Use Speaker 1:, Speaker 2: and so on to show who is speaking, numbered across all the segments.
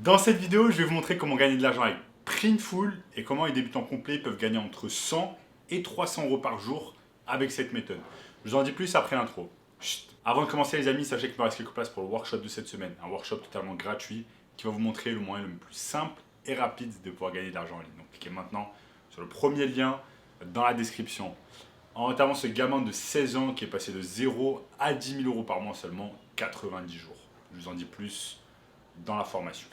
Speaker 1: Dans cette vidéo, je vais vous montrer comment gagner de l'argent avec Printful et comment les débutants complets peuvent gagner entre 100 et 300 euros par jour avec cette méthode. Je vous en dis plus après l'intro. Chut. Avant de commencer les amis, sachez qu'il me reste quelques places pour le workshop de cette semaine. Un workshop totalement gratuit qui va vous montrer le moyen le plus simple et rapide de pouvoir gagner de l'argent en ligne. Donc cliquez maintenant sur le premier lien dans la description. En notamment ce gamin de 16 ans qui est passé de 0 à 10 000 euros par mois en seulement 90 jours. Je vous en dis plus dans la formation.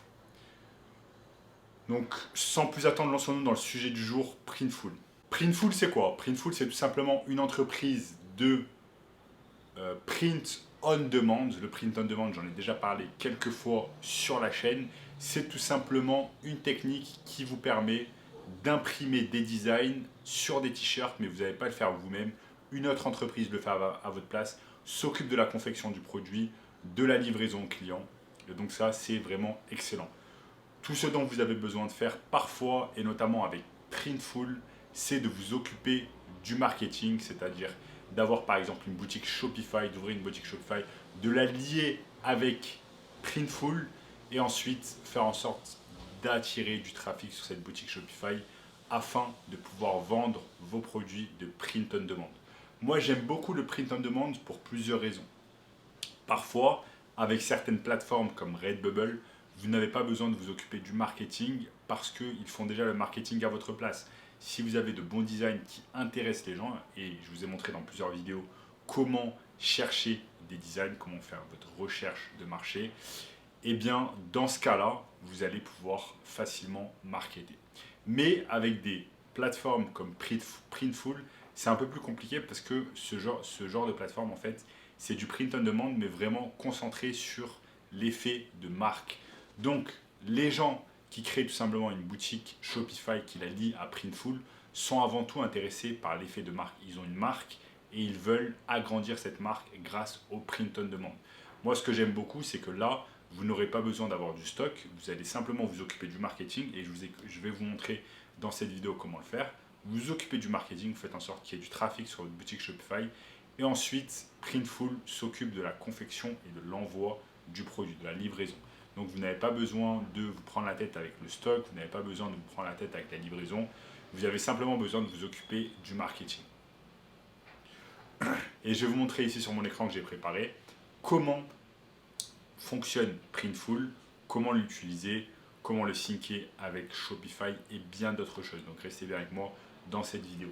Speaker 1: Donc, sans plus attendre, lançons-nous dans le sujet du jour, Printful. Printful, c'est quoi? Printful, c'est tout simplement une entreprise de print on demand. Le print on demand, j'en ai déjà parlé quelques fois sur la chaîne. C'est tout simplement une technique qui vous permet d'imprimer des designs sur des t-shirts, mais vous n'allez pas le faire vous-même. Une autre entreprise le fait à votre place, s'occupe de la confection du produit, de la livraison au client. Et donc ça, c'est vraiment excellent. Tout ce dont vous avez besoin de faire parfois, et notamment avec Printful, c'est de vous occuper du marketing, c'est-à-dire d'avoir par exemple une boutique Shopify, d'ouvrir une boutique Shopify, de la lier avec Printful et ensuite faire en sorte d'attirer du trafic sur cette boutique Shopify afin de pouvoir vendre vos produits de print on demand. Moi, j'aime beaucoup le print on demand pour plusieurs raisons. Parfois, avec certaines plateformes comme Redbubble, vous n'avez pas besoin de vous occuper du marketing parce qu'ils font déjà le marketing à votre place. Si vous avez de bons designs qui intéressent les gens, et je vous ai montré dans plusieurs vidéos comment chercher des designs, comment faire votre recherche de marché, et bien dans ce cas-là, vous allez pouvoir facilement marketer. Mais avec des plateformes comme Printful, c'est un peu plus compliqué parce que ce genre de plateforme, en fait, c'est du print on demand, mais vraiment concentré sur l'effet de marque. Donc, les gens qui créent tout simplement une boutique Shopify qui la lie à Printful sont avant tout intéressés par l'effet de marque. Ils ont une marque et ils veulent agrandir cette marque grâce au print on demand. Moi, ce que j'aime beaucoup, c'est que là, vous n'aurez pas besoin d'avoir du stock, vous allez simplement vous occuper du marketing et je vais vous montrer dans cette vidéo comment le faire. Vous vous occupez du marketing, vous faites en sorte qu'il y ait du trafic sur votre boutique Shopify et ensuite Printful s'occupe de la confection et de l'envoi du produit, de la livraison. Donc vous n'avez pas besoin de vous prendre la tête avec le stock, vous n'avez pas besoin de vous prendre la tête avec la livraison, vous avez simplement besoin de vous occuper du marketing. Et je vais vous montrer ici sur mon écran que j'ai préparé comment fonctionne Printful, comment l'utiliser, comment le syncer avec Shopify et bien d'autres choses. Donc restez bien avec moi dans cette vidéo.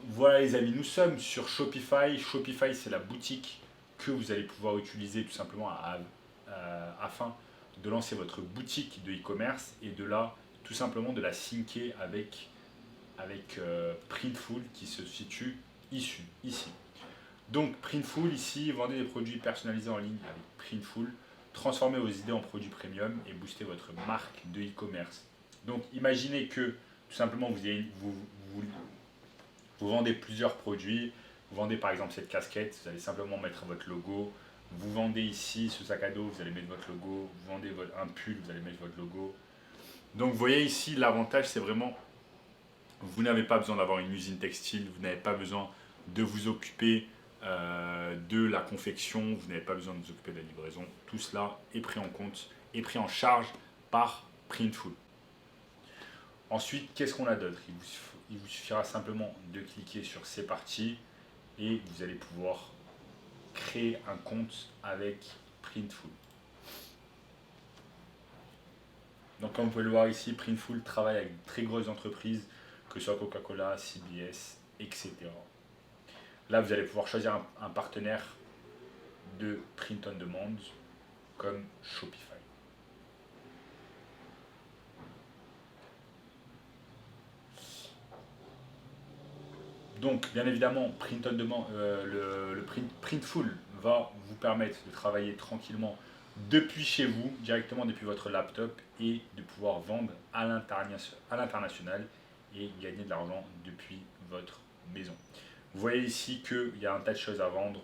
Speaker 1: Voilà les amis, nous sommes sur Shopify. Shopify, c'est la boutique que vous allez pouvoir utiliser tout simplement afin de lancer votre boutique de e-commerce et de là, tout simplement de la syncer avec Printful qui se situe ici. Donc Printful ici, vendez des produits personnalisés en ligne avec Printful, transformez vos idées en produits premium et boostez votre marque de e-commerce. Donc imaginez que tout simplement vous vendez plusieurs produits, vous vendez par exemple cette casquette, vous allez simplement mettre votre logo, vous vendez ici ce sac à dos, vous allez mettre votre logo, vous vendez un pull, vous allez mettre votre logo. Donc vous voyez ici l'avantage c'est vraiment, vous n'avez pas besoin d'avoir une usine textile, vous n'avez pas besoin de vous occuper de la confection, vous n'avez pas besoin de vous occuper de la livraison. Tout cela est pris en compte et pris en charge par Printful. Ensuite, qu'est-ce qu'on a d'autre? Il vous suffira simplement de cliquer sur C'est parti et vous allez pouvoir créer un compte avec Printful. Donc comme vous pouvez le voir ici, Printful travaille avec de très grosses entreprises, que ce soit Coca-Cola, CBS, etc. Là, vous allez pouvoir choisir un partenaire de print on demand comme Shopify. Donc, bien évidemment, print on demand, Printful va vous permettre de travailler tranquillement depuis chez vous, directement depuis votre laptop, et de pouvoir vendre à l'international et gagner de l'argent depuis votre maison. Vous voyez ici qu'il y a un tas de choses à vendre.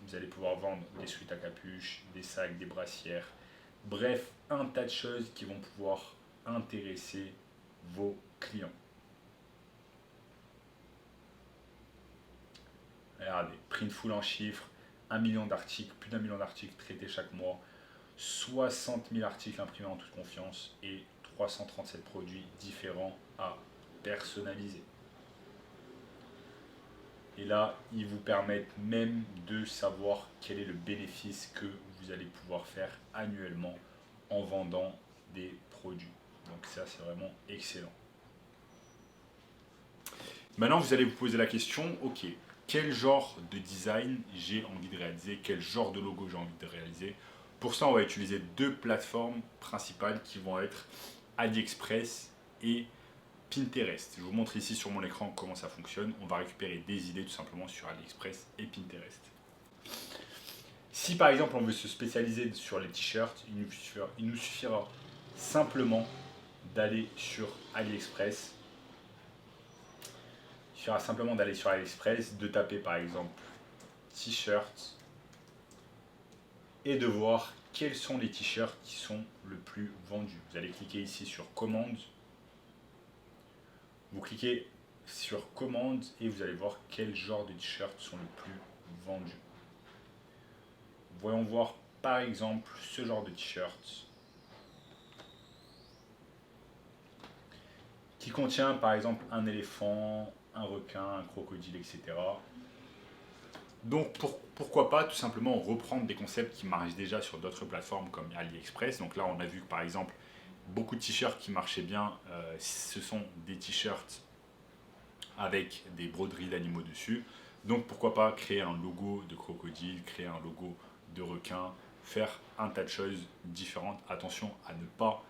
Speaker 1: Vous allez pouvoir vendre des suites à capuche, des sacs, des brassières, bref, un tas de choses qui vont pouvoir intéresser vos clients. Regardez, Printful en chiffres, 1 million d'articles, plus d'1 million d'articles traités chaque mois, 60 000 articles imprimés en toute confiance et 337 produits différents à personnaliser. Et là, ils vous permettent même de savoir quel est le bénéfice que vous allez pouvoir faire annuellement en vendant des produits. Donc ça, c'est vraiment excellent. Maintenant, vous allez vous poser la question, ok, quel genre de design j'ai envie de réaliser, quel genre de logo j'ai envie de réaliser. Pour ça, on va utiliser deux plateformes principales qui vont être AliExpress et Pinterest. Je vous montre ici sur mon écran comment ça fonctionne. On va récupérer des idées tout simplement sur AliExpress et Pinterest. Si par exemple on veut se spécialiser sur les t-shirts, il nous suffira simplement d'aller sur AliExpress. Il suffira simplement d'aller sur AliExpress, de taper par exemple t-shirt et de voir quels sont les t-shirts qui sont le plus vendus. Vous allez cliquer ici sur commande. Vous cliquez sur commande et vous allez voir quel genre de t-shirts sont le plus vendus. Voyons voir par exemple ce genre de t-shirt qui contient par exemple un éléphant, un requin, un crocodile, etc. Donc pourquoi pas tout simplement reprendre des concepts qui marchent déjà sur d'autres plateformes comme AliExpress. Donc là on a vu que par exemple beaucoup de t-shirts qui marchaient bien, ce sont des t-shirts avec des broderies d'animaux dessus. Donc pourquoi pas créer un logo de crocodile, créer un logo de requin, faire un tas de choses différentes. Attention à ne pas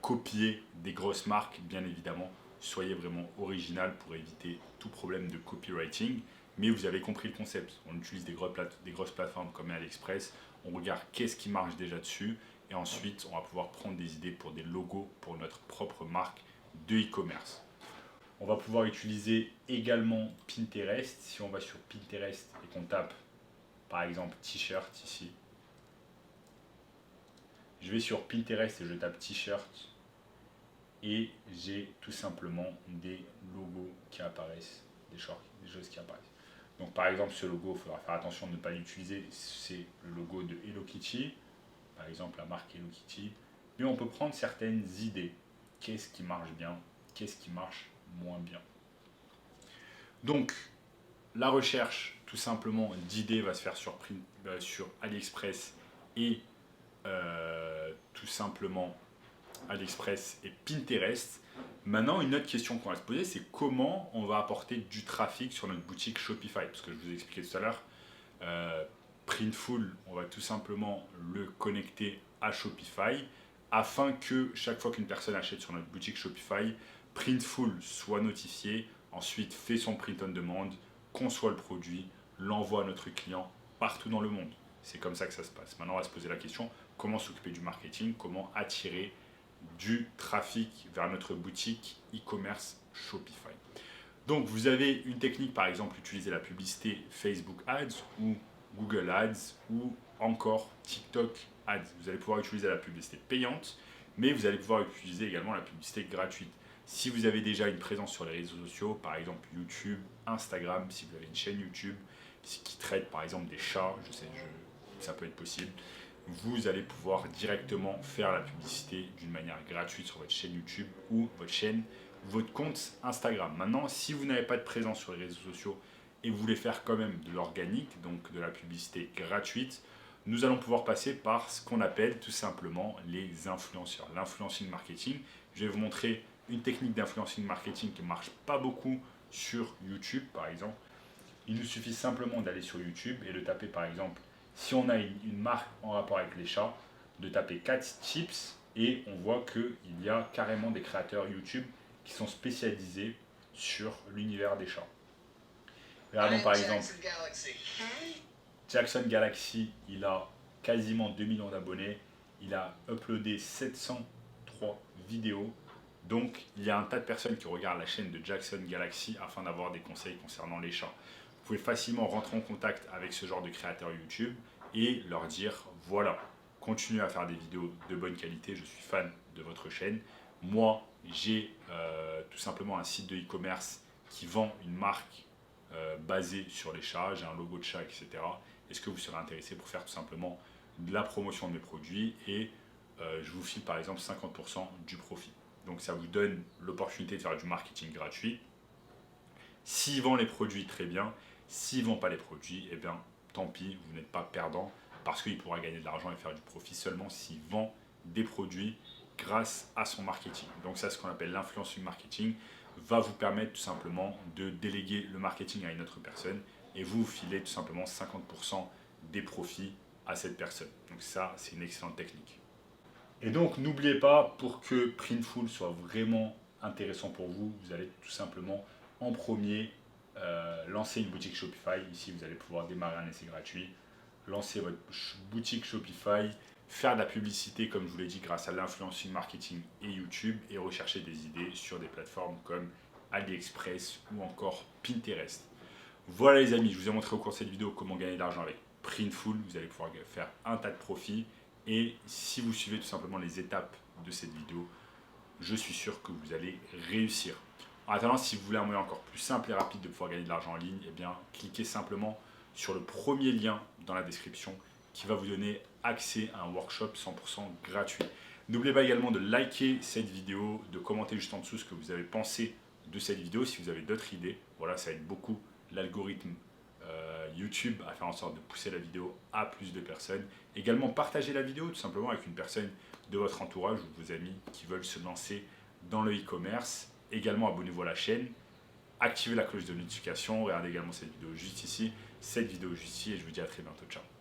Speaker 1: copier des grosses marques, bien évidemment. Soyez vraiment original pour éviter tout problème de copywriting. Mais vous avez compris le concept. On utilise des grosses plateformes comme AliExpress. On regarde qu'est-ce qui marche déjà dessus. Et ensuite, on va pouvoir prendre des idées pour des logos pour notre propre marque de e-commerce. On va pouvoir utiliser également Pinterest. Si on va sur Pinterest et qu'on tape par exemple t-shirt ici, je vais sur Pinterest et je tape t-shirt et j'ai tout simplement des logos qui apparaissent, des choses qui apparaissent. Donc par exemple ce logo, il faudra faire attention de ne pas l'utiliser, c'est le logo de Hello Kitty, par exemple la marque Hello Kitty, mais on peut prendre certaines idées. Qu'est-ce qui marche bien, qu'est-ce qui marche moins bien. Donc la recherche tout simplement d'idées va se faire sur AliExpress et tout simplement AliExpress et Pinterest. Maintenant, une autre question qu'on va se poser, c'est comment on va apporter du trafic sur notre boutique Shopify. Parce que je vous ai expliqué tout à l'heure, Printful, on va tout simplement le connecter à Shopify afin que chaque fois qu'une personne achète sur notre boutique Shopify, Printful soit notifié, ensuite fait son print on demand, conçoit le produit, l'envoie à notre client partout dans le monde. C'est comme ça que ça se passe. Maintenant, on va se poser la question, comment s'occuper du marketing, comment attirer du trafic vers notre boutique e-commerce Shopify. Donc, vous avez une technique, par exemple, utiliser la publicité Facebook Ads ou Google Ads ou encore TikTok Ads. Vous allez pouvoir utiliser la publicité payante, mais vous allez pouvoir utiliser également la publicité gratuite. Si vous avez déjà une présence sur les réseaux sociaux, par exemple YouTube, Instagram, si vous avez une chaîne YouTube qui traite par exemple des chats, ça peut être possible, vous allez pouvoir directement faire la publicité d'une manière gratuite sur votre chaîne YouTube ou votre compte Instagram. Maintenant, si vous n'avez pas de présence sur les réseaux sociaux et vous voulez faire quand même de l'organique, donc de la publicité gratuite, nous allons pouvoir passer par ce qu'on appelle tout simplement les influenceurs, l'influencing marketing. Je vais vous montrer une technique d'influencing marketing qui ne marche pas beaucoup sur YouTube, par exemple. Il nous suffit simplement d'aller sur YouTube et de taper, par exemple, si on a une marque en rapport avec les chats, de taper Cat Chips et on voit qu'il y a carrément des créateurs YouTube qui sont spécialisés sur l'univers des chats. Regardons par exemple Jackson Galaxy, il a quasiment 2 millions d'abonnés, il a uploadé 703 vidéos. Donc, il y a un tas de personnes qui regardent la chaîne de Jackson Galaxy afin d'avoir des conseils concernant les chats. Vous pouvez facilement rentrer en contact avec ce genre de créateurs YouTube et leur dire, voilà, continuez à faire des vidéos de bonne qualité, je suis fan de votre chaîne. Moi, j'ai tout simplement un site de e-commerce qui vend une marque basée sur les chats, j'ai un logo de chat, etc. Est-ce que vous serez intéressé pour faire tout simplement de la promotion de mes produits et je vous file par exemple 50% du profit. Donc ça vous donne l'opportunité de faire du marketing gratuit. S'il vend les produits, très bien. S'il ne vend pas les produits, eh bien tant pis, vous n'êtes pas perdant parce qu'il pourra gagner de l'argent et faire du profit seulement s'il vend des produits grâce à son marketing. Donc ça, ce qu'on appelle l'influence marketing, va vous permettre tout simplement de déléguer le marketing à une autre personne et vous filez tout simplement 50% des profits à cette personne. Donc ça, c'est une excellente technique. Et donc, n'oubliez pas, pour que Printful soit vraiment intéressant pour vous, vous allez tout simplement en premier lancer une boutique Shopify. Ici, vous allez pouvoir démarrer un essai gratuit, lancer votre boutique Shopify, faire de la publicité, comme je vous l'ai dit, grâce à l'influencing marketing et YouTube, et rechercher des idées sur des plateformes comme AliExpress ou encore Pinterest. Voilà les amis, je vous ai montré au cours de cette vidéo comment gagner de l'argent avec Printful. Vous allez pouvoir faire un tas de profits. Et si vous suivez tout simplement les étapes de cette vidéo, je suis sûr que vous allez réussir. En attendant, si vous voulez un moyen encore plus simple et rapide de pouvoir gagner de l'argent en ligne, eh bien, cliquez simplement sur le premier lien dans la description qui va vous donner accès à un workshop 100% gratuit. N'oubliez pas également de liker cette vidéo, de commenter juste en dessous ce que vous avez pensé de cette vidéo. Si vous avez d'autres idées, voilà, ça aide beaucoup l'algorithme YouTube à faire en sorte de pousser la vidéo à plus de personnes. Également, partagez la vidéo tout simplement avec une personne de votre entourage ou de vos amis qui veulent se lancer dans le e-commerce. Également, abonnez-vous à la chaîne, activez la cloche de notification, regardez également cette vidéo juste ici, et je vous dis à très bientôt, ciao.